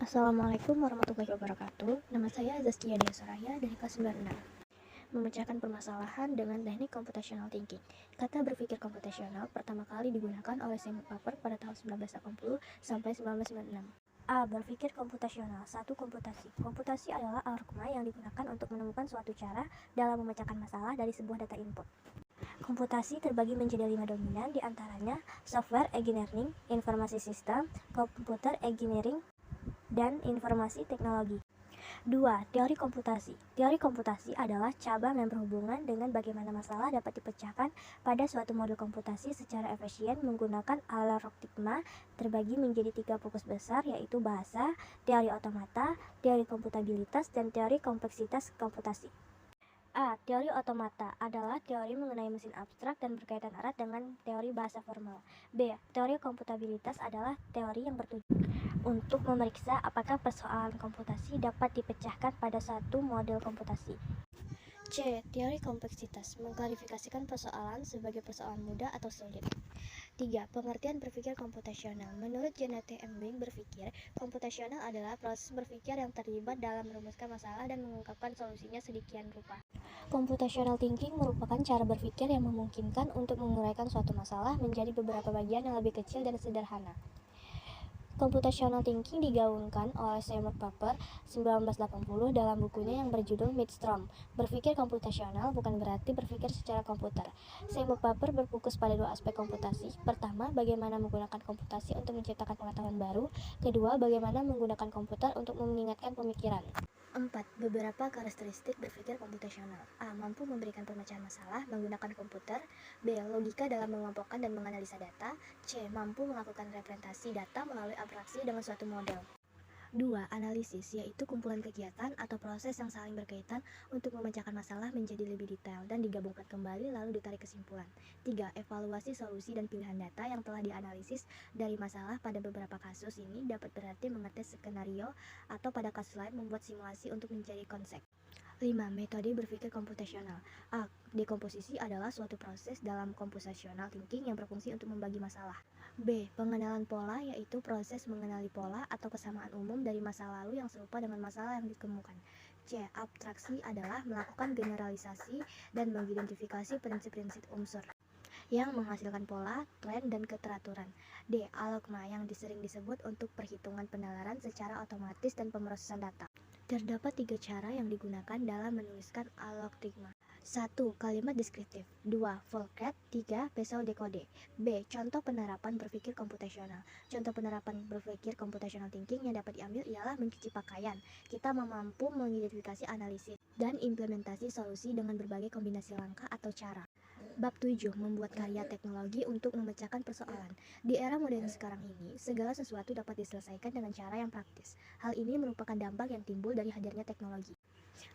Assalamualaikum warahmatullahi wabarakatuh. Nama saya Zaskia Dia Soraya dari kelas 96. Memecahkan permasalahan dengan teknik computational thinking. Kata berpikir komputasional pertama kali digunakan oleh Seymour Papert pada tahun 1980 sampai 1996. A. Berpikir komputasional. 1. Komputasi. Komputasi adalah algoritma yang digunakan untuk menemukan suatu cara dalam memecahkan masalah dari sebuah data input. Komputasi terbagi menjadi 5 dominan, diantaranya software engineering, informasi sistem, computer engineering, dan informasi teknologi. 2. Teori komputasi. Teori komputasi adalah cabang yang berhubungan dengan bagaimana masalah dapat dipecahkan pada suatu model komputasi secara efisien menggunakan algoritma. Terbagi menjadi 3 fokus besar, yaitu bahasa, teori otomata, teori komputabilitas, dan teori kompleksitas komputasi. A. Teori otomata adalah teori mengenai mesin abstrak dan berkaitan erat dengan teori bahasa formal. B. Teori komputabilitas adalah teori yang bertujuan untuk memeriksa apakah persoalan komputasi dapat dipecahkan pada satu model komputasi. C. Teori kompleksitas mengklasifikasikan persoalan sebagai persoalan mudah atau sulit. 3. Pengertian berpikir komputasional. Menurut Jonathan M. Wing, berpikir komputasional adalah proses berpikir yang terlibat dalam merumuskan masalah dan mengungkapkan solusinya sedemikian rupa. Computational thinking merupakan cara berpikir yang memungkinkan untuk menguraikan suatu masalah menjadi beberapa bagian yang lebih kecil dan sederhana. Computational thinking digaungkan oleh Seymour Papert 1980 dalam bukunya yang berjudul Midstrom. Berpikir komputasional bukan berarti berpikir secara komputer. Seymour Papert berfokus pada 2 aspek komputasi. Pertama, bagaimana menggunakan komputasi untuk menciptakan pengetahuan baru. Kedua, bagaimana menggunakan komputer untuk mengingatkan pemikiran. 4. Beberapa karakteristik berpikir komputasional. A. Mampu memberikan pemecahan masalah menggunakan komputer. B. Logika dalam mengelompokkan dan menganalisa data. C. Mampu melakukan representasi data melalui abstraksi dengan suatu model. 2. Analisis, yaitu kumpulan kegiatan atau proses yang saling berkaitan untuk memecahkan masalah menjadi lebih detail dan digabungkan kembali lalu ditarik kesimpulan. 3. Evaluasi solusi dan pilihan data yang telah dianalisis dari masalah. Pada beberapa kasus ini dapat berarti mengetes skenario atau pada kasus lain membuat simulasi untuk mencari konsep. 5. Metode berpikir komputasional. A. Dekomposisi adalah suatu proses dalam computational thinking yang berfungsi untuk membagi masalah. B. Pengenalan pola, yaitu proses mengenali pola atau kesamaan umum dari masa lalu yang serupa dengan masalah yang ditemukan. C. Abstraksi adalah melakukan generalisasi dan mengidentifikasi prinsip-prinsip unsur yang menghasilkan pola, tren, dan keteraturan. D. Algoritma yang sering disebut untuk perhitungan penalaran secara otomatis dan pemrosesan data. Terdapat 3 cara yang digunakan dalam menuliskan algoritma. 1. Kalimat deskriptif. 2. Vocab. 3. Pseudocode. B. Contoh penerapan berpikir komputasional. Contoh penerapan berpikir komputasional thinking yang dapat diambil ialah mencuci pakaian. Kita mampu mengidentifikasi analisis dan implementasi solusi dengan berbagai kombinasi langkah atau cara. Bab 7. Membuat karya teknologi untuk memecahkan persoalan. Di era modern sekarang ini, segala sesuatu dapat diselesaikan dengan cara yang praktis. Hal ini merupakan dampak yang timbul dari hadirnya teknologi.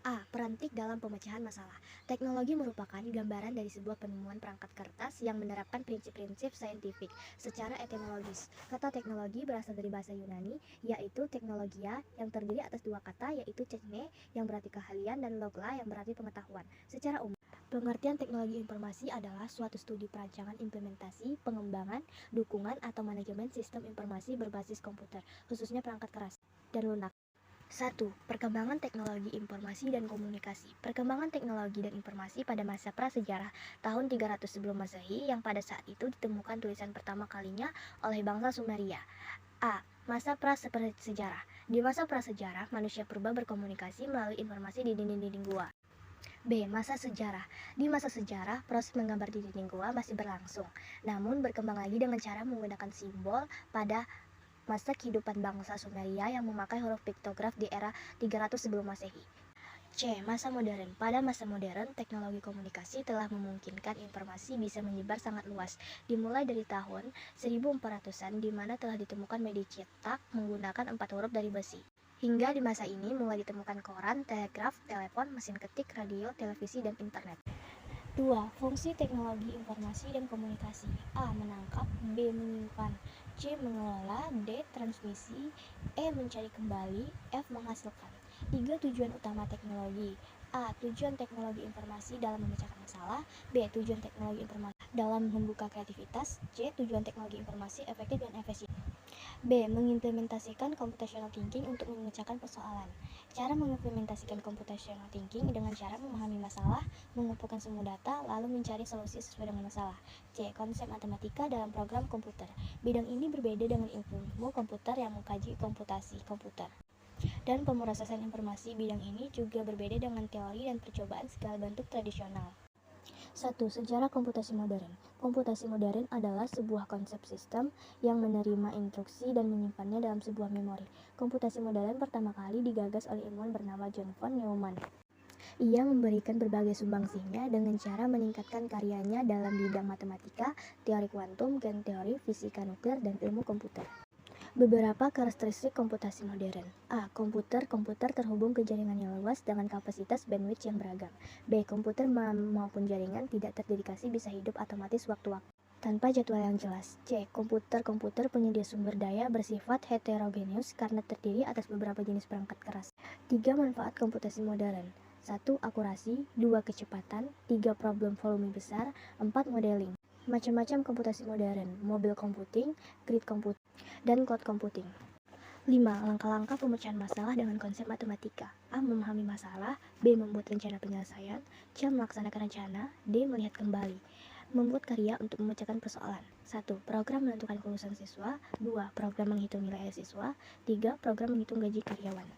A. Perantik dalam pemecahan masalah. Teknologi merupakan gambaran dari sebuah penemuan perangkat kertas yang menerapkan prinsip-prinsip saintifik secara etimologis. Kata teknologi berasal dari bahasa Yunani, yaitu teknologia, yang terdiri atas 2 kata, yaitu techne yang berarti keahlian dan logla yang berarti pengetahuan. Secara umum, pengertian teknologi informasi adalah suatu studi perancangan, implementasi, pengembangan, dukungan, atau manajemen sistem informasi berbasis komputer, khususnya perangkat keras dan lunak. 1. Perkembangan teknologi informasi dan komunikasi. Perkembangan teknologi dan informasi pada masa prasejarah tahun 300 sebelum Masehi, yang pada saat itu ditemukan tulisan pertama kalinya oleh bangsa Sumeria. A. Masa prasejarah. Di masa prasejarah, manusia purba berkomunikasi melalui informasi di dinding-dinding gua. B. Masa sejarah. Di masa sejarah, proses menggambar di dinding gua masih berlangsung, namun berkembang lagi dengan cara menggunakan simbol pada masa kehidupan bangsa Sumeria yang memakai huruf piktograf di era 300 sebelum Masehi. C. Masa modern. Pada masa modern, teknologi komunikasi telah memungkinkan informasi bisa menyebar sangat luas, dimulai dari tahun 1400-an di mana telah ditemukan media cetak menggunakan 4 huruf dari besi. Hingga di masa ini mulai ditemukan koran, telegraf, telepon, mesin ketik, radio, televisi, dan internet. 2. Fungsi teknologi informasi dan komunikasi. A. Menangkap. B. Menyimpan. C. Mengelola. D. Transmisi. E. Mencari kembali. F. Menghasilkan. 3. Tujuan utama teknologi. A. Tujuan teknologi informasi dalam memecahkan masalah. B. Tujuan teknologi informasi dalam membuka kreativitas. C. Tujuan teknologi informasi efektif dan efisien. B. Mengimplementasikan computational thinking untuk memecahkan persoalan. Cara mengimplementasikan computational thinking dengan cara memahami masalah, mengumpulkan semua data, lalu mencari solusi sesuai dengan masalah. C. Konsep matematika dalam program komputer. Bidang ini berbeda dengan ilmu komputer yang mengkaji komputasi komputer dan pemrosesan informasi. Bidang ini juga berbeda dengan teori dan percobaan segala bentuk tradisional. 1. Sejarah komputasi modern. Komputasi modern adalah sebuah konsep sistem yang menerima instruksi dan menyimpannya dalam sebuah memori. Komputasi modern pertama kali digagas oleh ilmuwan bernama John von Neumann. Ia memberikan berbagai sumbangsinya dengan cara meningkatkan karyanya dalam bidang matematika, teori kuantum, game teori, fisika nuklir, dan ilmu komputer. Beberapa karakteristik komputasi modern. A. Komputer terhubung ke jaringan yang luas dengan kapasitas bandwidth yang beragam. B. Komputer maupun jaringan tidak terdedikasi bisa hidup otomatis waktu-waktu tanpa jadwal yang jelas. C. Komputer penyedia sumber daya bersifat heterogeneus karena terdiri atas beberapa jenis perangkat keras. 3. Manfaat komputasi modern. 1. Akurasi. 2. Kecepatan. 3. Problem volume besar. 4. Modeling. Macam-macam komputasi modern: mobile computing, grid computing, dan cloud computing. 5. Langkah-langkah pemecahan masalah dengan konsep matematika. A. Memahami masalah. B. Membuat rencana penyelesaian. C. Melaksanakan rencana. D. Melihat kembali. Membuat karya untuk memecahkan persoalan. 1. Program menentukan kelulusan siswa. 2. Program menghitung nilai siswa. 3. Program menghitung gaji karyawan.